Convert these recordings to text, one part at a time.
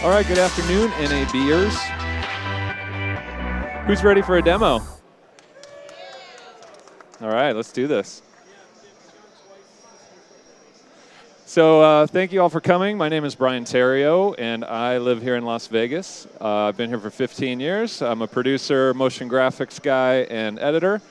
All right, good afternoon, NABers. Who's ready for a demo? All right, let's do this. So thank you all for coming. My name is Brian Tario, and I live here in Las Vegas. I've been here for 15 years. I'm a producer, motion graphics guy, and editor.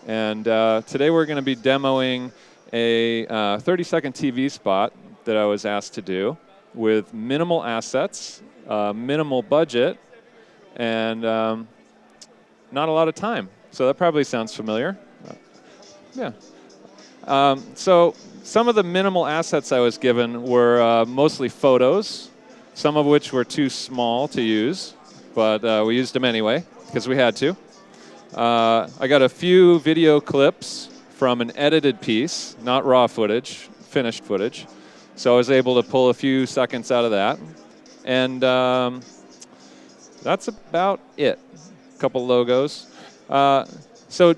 And today we're going to be demoing a 30-second TV spot that I was asked to do with minimal assets, minimal budget, and not a lot of time. So that probably sounds familiar. Yeah. So some of the minimal assets I was given were mostly photos, some of which were too small to use, but we used them anyway because we had to. I got a few video clips from an edited piece, not raw footage, finished footage. So I was able to pull a few seconds out of that. And that's about it. A couple logos. So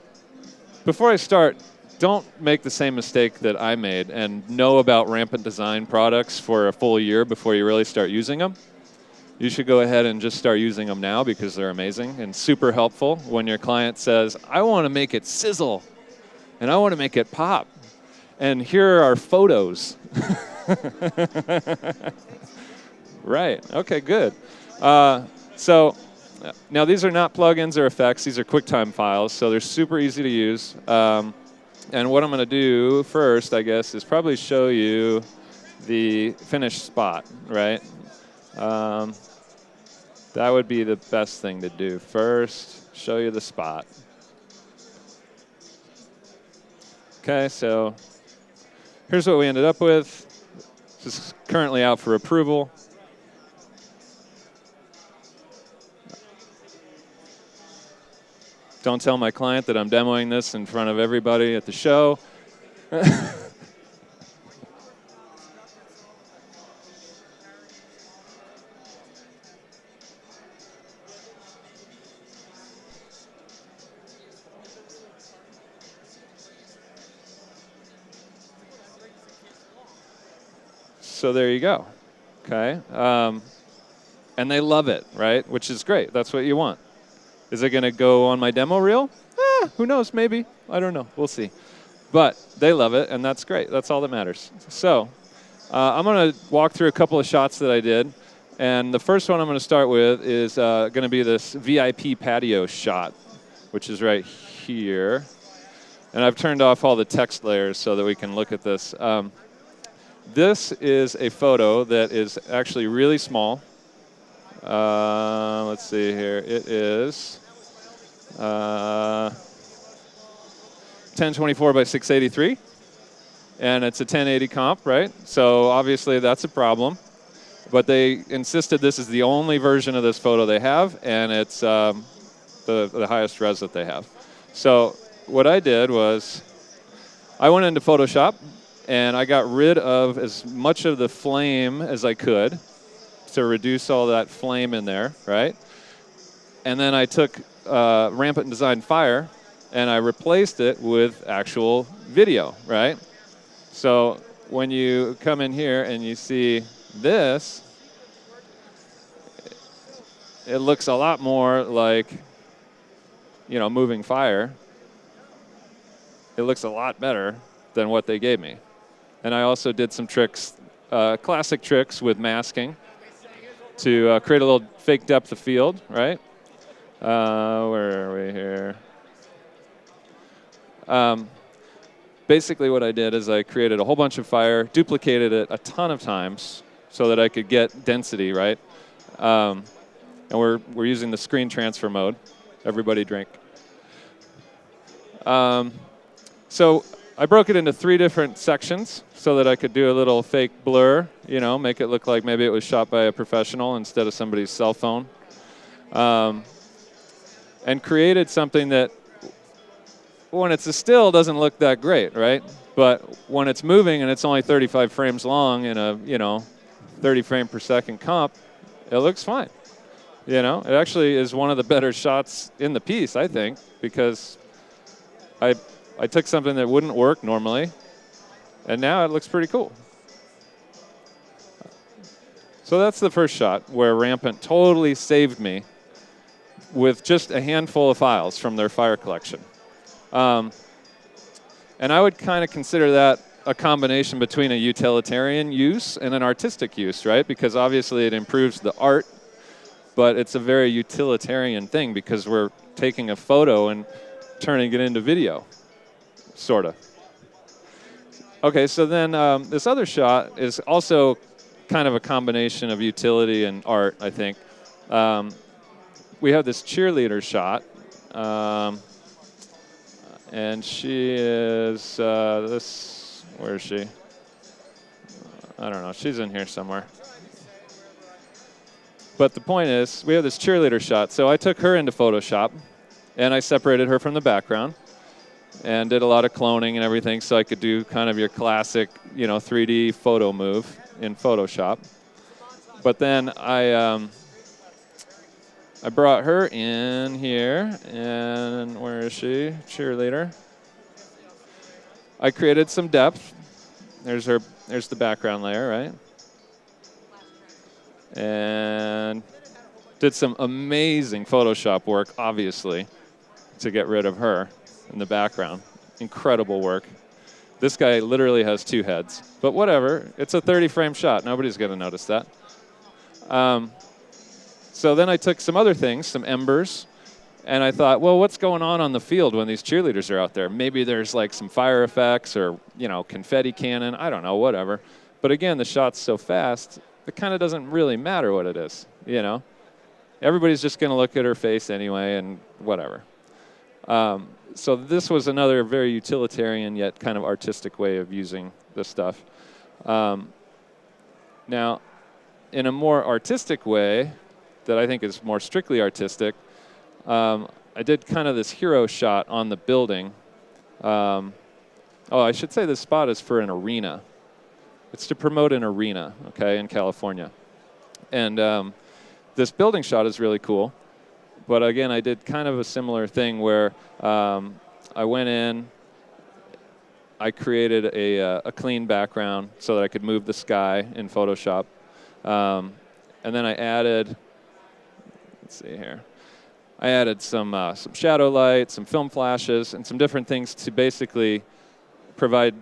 before I start, don't make the same mistake that I made and know about Rampant Design products for a full year before you really start using them. You should go ahead and just start using them now because they're amazing and super helpful when your client says, I want to make it sizzle and I want to make it pop. And here are our photos. Right. Okay, good. So now these are not plugins or effects. These are QuickTime files, so they're super easy to use. And what I'm going to do first, I guess, is probably show you the finished spot, right? That would be the best thing to do. First, show you the spot. Okay, so here's what we ended up with. This is currently out for approval. Don't tell my client that I'm demoing this in front of everybody at the show. So there you go. Okay. And they love it, right? Which is great. That's what you want. Is it going to go on my demo reel? Who knows? Maybe. I don't know. We'll see. But they love it, and that's great. That's all that matters. So I'm going to walk through a couple of shots that I did. And the first one I'm going to start with is going to be this VIP patio shot, which is right here. And I've turned off all the text layers so that we can look at this. This is a photo that is actually really small. Let's see here. It is 1024 by 683, and it's a 1080 comp, right? So obviously that's a problem. But they insisted this is the only version of this photo they have, and it's the highest res that they have. So what I did was I went into Photoshop, and I got rid of as much of the flame as I could to reduce all that flame in there, right? And then I took Rampant Design Fire, and I replaced it with actual video, right? So when you come in here and you see this, it looks a lot more like, you know, moving fire. It looks a lot better than what they gave me. And I also did some tricks, classic tricks with masking to create a little fake depth of field, right? Where are we here? Basically what I did is I created a whole bunch of fire, duplicated it a ton of times so that I could get density, right? And we're using the screen transfer mode. Everybody drink. So I broke it into 3 different sections so that I could do a little fake blur, you know, make it look like maybe it was shot by a professional instead of somebody's cell phone. And created something that, when it's a still, doesn't look that great, right? But when it's moving and it's only 35 frames long in a, you know, 30 frame per second comp, it looks fine. You know, it actually is one of the better shots in the piece, I think, because I took something that wouldn't work normally, and now it looks pretty cool. So that's the first shot where Rampant totally saved me with just a handful of files from their fire collection. And I would kind of consider that a combination between a utilitarian use and an artistic use, right? Because obviously it improves the art, but it's a very utilitarian thing because we're taking a photo and turning it into video, sort of. Okay, so then this other shot is also kind of a combination of utility and art, I think. We have this cheerleader shot, and she is where is she? I don't know, she's in here somewhere. But the point is, we have this cheerleader shot, so I took her into Photoshop, and I separated her from the background, and did a lot of cloning and everything, so I could do kind of your classic, 3D photo move in Photoshop. But then I brought her in here, and where is she? Cheerleader. I created some depth. There's the background layer, right? And did some amazing Photoshop work, obviously, to get rid of her in the background. Incredible work. This guy literally has 2 heads, but whatever. It's a 30-frame shot. Nobody's going to notice that. So then I took some other things, some embers, and I thought, well, what's going on the field when these cheerleaders are out there? Maybe there's like some fire effects or, confetti cannon. I don't know, whatever. But again, the shot's so fast, it kind of doesn't really matter what it is, Everybody's just going to look at her face anyway and whatever. So this was another very utilitarian yet kind of artistic way of using this stuff. Now, in a more artistic way that I think is more strictly artistic, I did kind of this hero shot on the building. I should say this spot is for an arena. It's to promote an arena, okay, in California. And this building shot is really cool. But again, I did kind of a similar thing where I went in, I created a clean background so that I could move the sky in Photoshop. And then I added, let's see here, I added some shadow light, some film flashes, and some different things to basically provide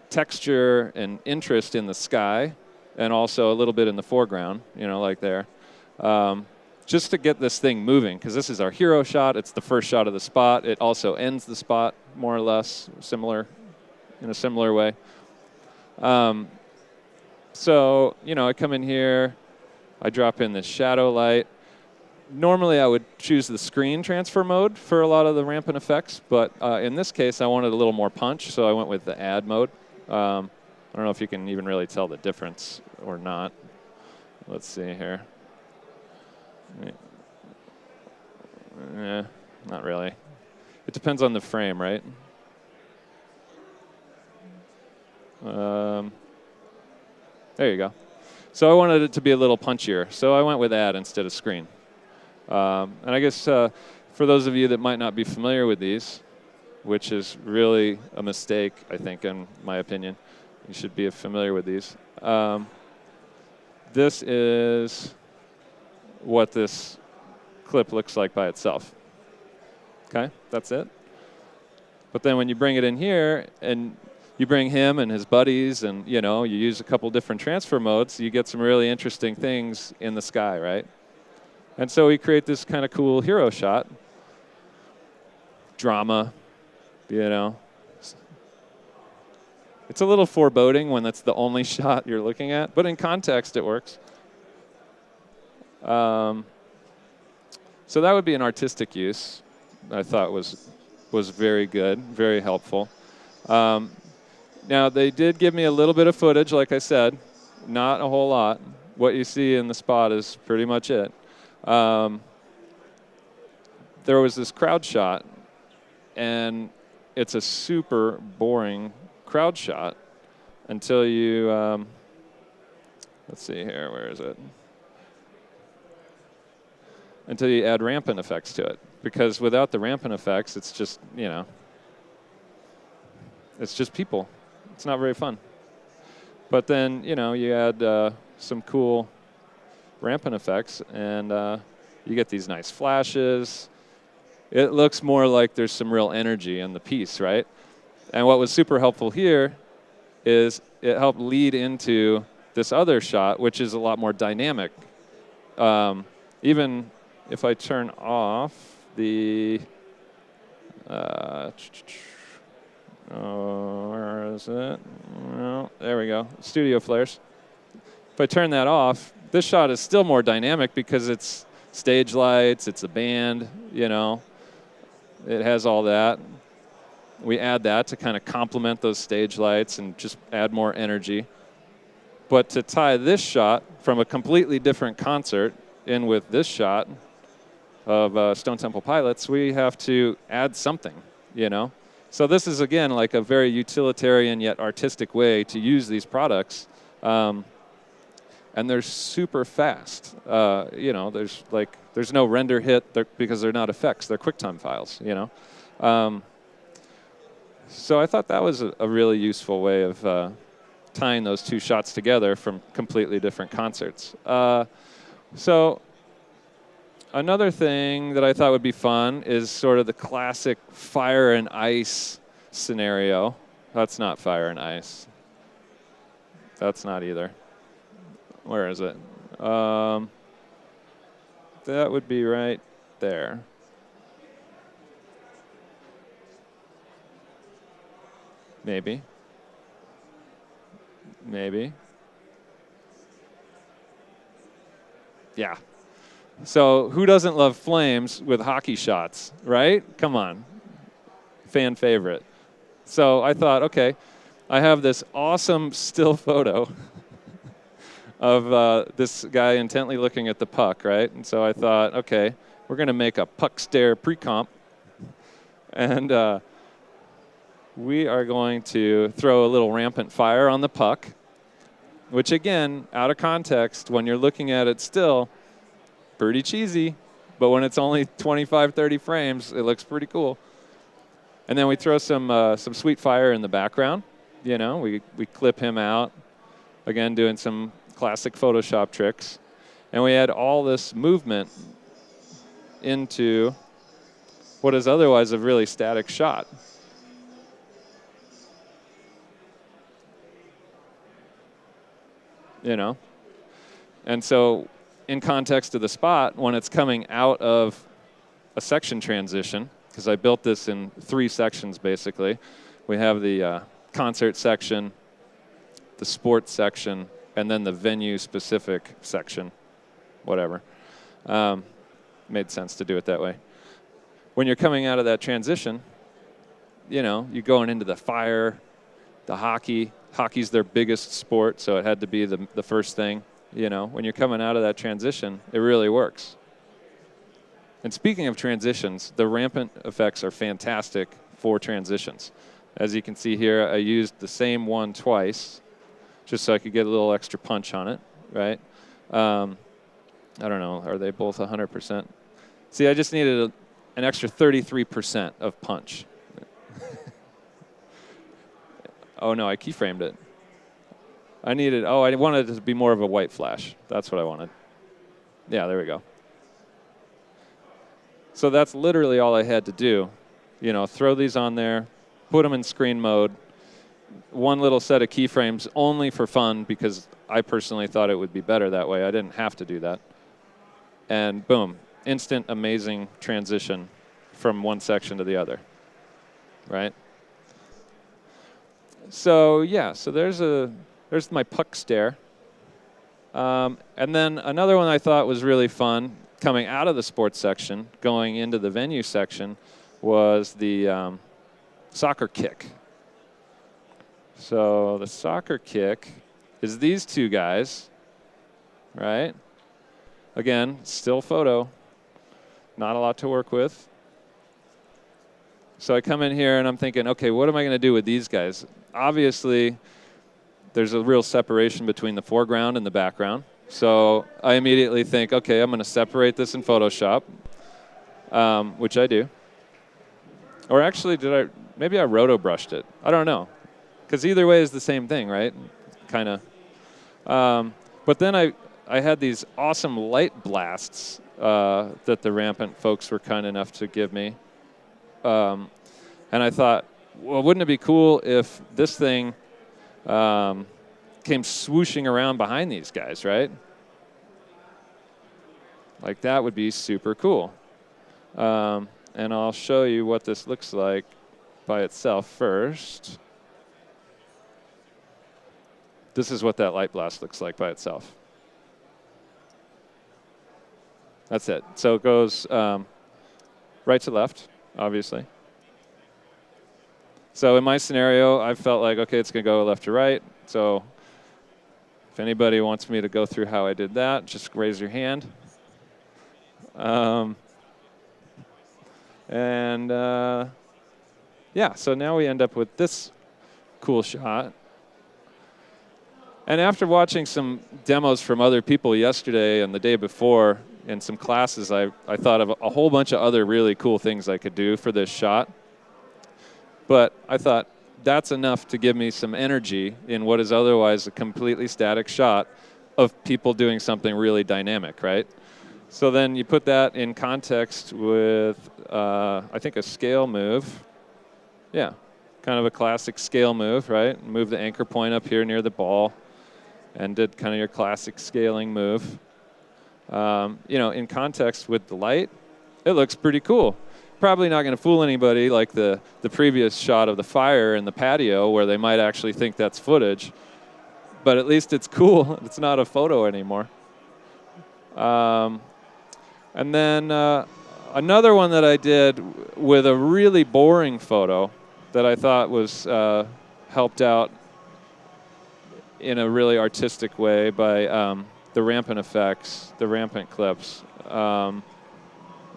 texture and interest in the sky, and also a little bit in the foreground, like there. Just to get this thing moving, because this is our hero shot. It's the first shot of the spot. It also ends the spot, more or less, in a similar way. So, I come in here, I drop in this shadow light. Normally, I would choose the screen transfer mode for a lot of the Rampant effects, but in this case, I wanted a little more punch, so I went with the add mode. I don't know if you can even really tell the difference or not. Let's see here. Not really. It depends on the frame, right? There you go. So I wanted it to be a little punchier, so I went with add instead of screen. And I guess for those of you that might not be familiar with these, which is really a mistake, I think, in my opinion, you should be familiar with these. This is what this clip looks like by itself. Okay, that's it. But then when you bring it in here and you bring him and his buddies and, you use a couple different transfer modes, you get some really interesting things in the sky, right? And so we create this kind of cool hero shot. Drama, It's a little foreboding when that's the only shot you're looking at, but in context it works. So that would be an artistic use. I thought was very good, very helpful. Now they did give me a little bit of footage, like I said, not a whole lot. What you see in the spot is pretty much it. There was this crowd shot, and it's a super boring crowd shot until you, let's see here, where is it? Until you add rampant effects to it. Because without the rampant effects, it's just, it's just people. It's not very fun. But then, you add some cool rampant effects, and you get these nice flashes. It looks more like there's some real energy in the piece, right? And what was super helpful here is it helped lead into this other shot, which is a lot more dynamic. Even if I turn off the, where is it? Well, there we go, studio flares. If I turn that off, this shot is still more dynamic because it's stage lights, it's a band, you know. It has all that. We add that to kind of complement those stage lights and just add more energy. But to tie this shot from a completely different concert in with this shot of Stone Temple Pilots, we have to add something, you know. So this is, again, like a very utilitarian yet artistic way to use these products. And they're super fast. You know, there's no render hit because they're not effects. They're QuickTime files, you know. So I thought that was a really useful way of tying those two shots together from completely different concerts. So another thing that I thought would be fun is sort of the classic fire and ice scenario. That's not fire and ice. That's not either. Where is it? That would be right there. Maybe. Maybe. Yeah. So who doesn't love flames with hockey shots, right? Come on. Fan favorite. So I thought, okay, I have this awesome still photo of this guy intently looking at the puck, right? And so I thought, okay, we're going to make a puck stare pre-comp. And we are going to throw a little rampant fire on the puck, which, again, out of context, when you're looking at it still, pretty cheesy. But when it's only 25, 30 frames, it looks pretty cool. And then we throw some sweet fire in the background. You know, we clip him out, again, doing some classic Photoshop tricks. And we add all this movement into what is otherwise a really static shot. You know? And so in context of the spot, when it's coming out of a section transition, because I built this in 3 sections basically. We have the concert section, the sports section, and then the venue-specific section, whatever. Made sense to do it that way. When you're coming out of that transition, you know, you're going into the fire, the hockey. Hockey's their biggest sport, so it had to be the first thing. You know, when you're coming out of that transition, it really works. And speaking of transitions, the rampant effects are fantastic for transitions. As you can see here, I used the same one twice, just so I could get a little extra punch on it, right? I don't know, are they both 100%? See, I just needed an extra 33% of punch. Oh no, I keyframed it. I wanted it to be more of a white flash. That's what I wanted. Yeah, there we go. So that's literally all I had to do. You know, throw these on there, put them in screen mode, one little set of keyframes only for fun because I personally thought it would be better that way. I didn't have to do that. And boom, instant amazing transition from one section to the other, right? So yeah, so there's my puck stare. And then another one I thought was really fun coming out of the sports section, going into the venue section, was the soccer kick. So the soccer kick is these two guys, right? Again, still photo, not a lot to work with. So I come in here and I'm thinking, okay, what am I going to do with these guys? Obviously, there's a real separation between the foreground and the background. So I immediately think, okay, I'm going to separate this in Photoshop, which I do. Or actually, maybe I roto-brushed it. I don't know. Because either way is the same thing, right? Kind of. But then I had these awesome light blasts that the Rampant folks were kind enough to give me. And I thought, well, wouldn't it be cool if this thing came swooshing around behind these guys, right? Like, that would be super cool. And I'll show you what this looks like by itself first. This is what that light blast looks like by itself. That's it. So it goes right to left, obviously. So in my scenario, I felt like, okay, it's going to go left to right. So if anybody wants me to go through how I did that, just raise your hand. Yeah, so now we end up with this cool shot. And after watching some demos from other people yesterday and the day before in some classes, I thought of a whole bunch of other really cool things I could do for this shot. But I thought that's enough to give me some energy in what is otherwise a completely static shot of people doing something really dynamic, right? So then you put that in context with, I think, a scale move. Yeah, kind of a classic scale move, right? Move the anchor point up here near the ball and did kind of your classic scaling move. In context with the light, it looks pretty cool. Probably not going to fool anybody like the previous shot of the fire in the patio where they might actually think that's footage. But at least it's cool. It's not a photo anymore. And then another one that I did with a really boring photo that I thought was helped out in a really artistic way by the Rampant effects, the Rampant clips,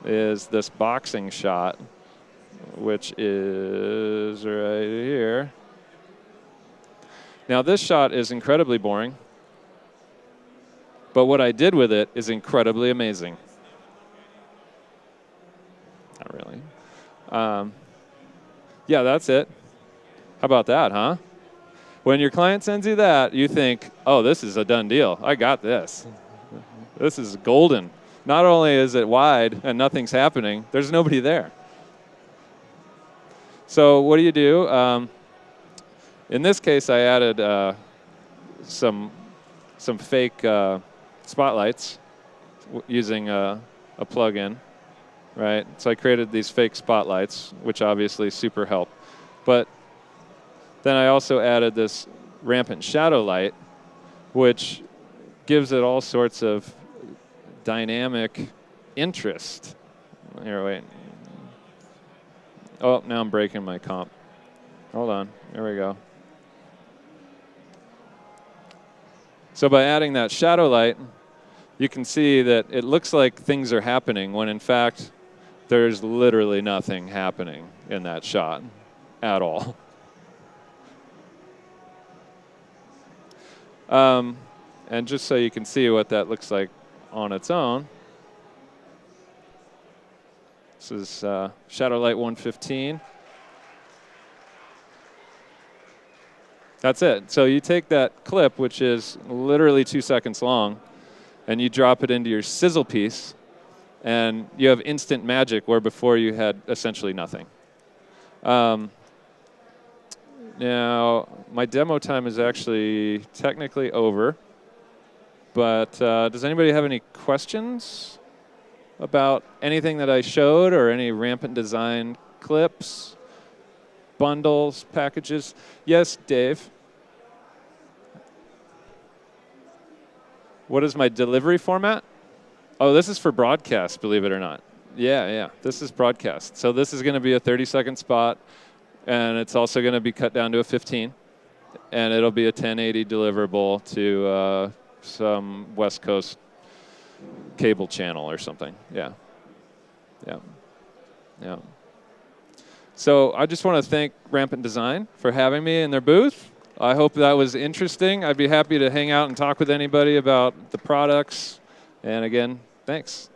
is this boxing shot, which is right here. Now, this shot is incredibly boring, but what I did with it is incredibly amazing. Not really. Yeah, that's it. How about that, huh? When your client sends you that, you think, oh, this is a done deal. I got this. This is golden. Not only is it wide and nothing's happening, there's nobody there. So what do? In this case, I added some fake spotlights using a plugin, right? So I created these fake spotlights, which obviously super help. But then I also added this Rampant shadow light, which gives it all sorts of dynamic interest. Here, wait. Oh, now I'm breaking my comp. Hold on. There we go. So by adding that shadow light, you can see that it looks like things are happening when in fact there's literally nothing happening in that shot at all. And just so you can see what that looks like on its own, this is Shadow Light 115. That's it. So you take that clip, which is literally 2 seconds long, and you drop it into your sizzle piece, and you have instant magic where before you had essentially nothing. Now, my demo time is actually technically over, but does anybody have any questions about anything that I showed or any Rampant design clips, bundles, packages? Yes, Dave? What is my delivery format? Oh, this is for broadcast, believe it or not. Yeah, this is broadcast. So this is going to be a 30-second spot, and it's also going to be cut down to a 15, and it'll be a 1080 deliverable to some West Coast cable channel or something. Yeah. So I just want to thank Rampant Design for having me in their booth. I hope that was interesting. I'd be happy to hang out and talk with anybody about the products. And again, thanks.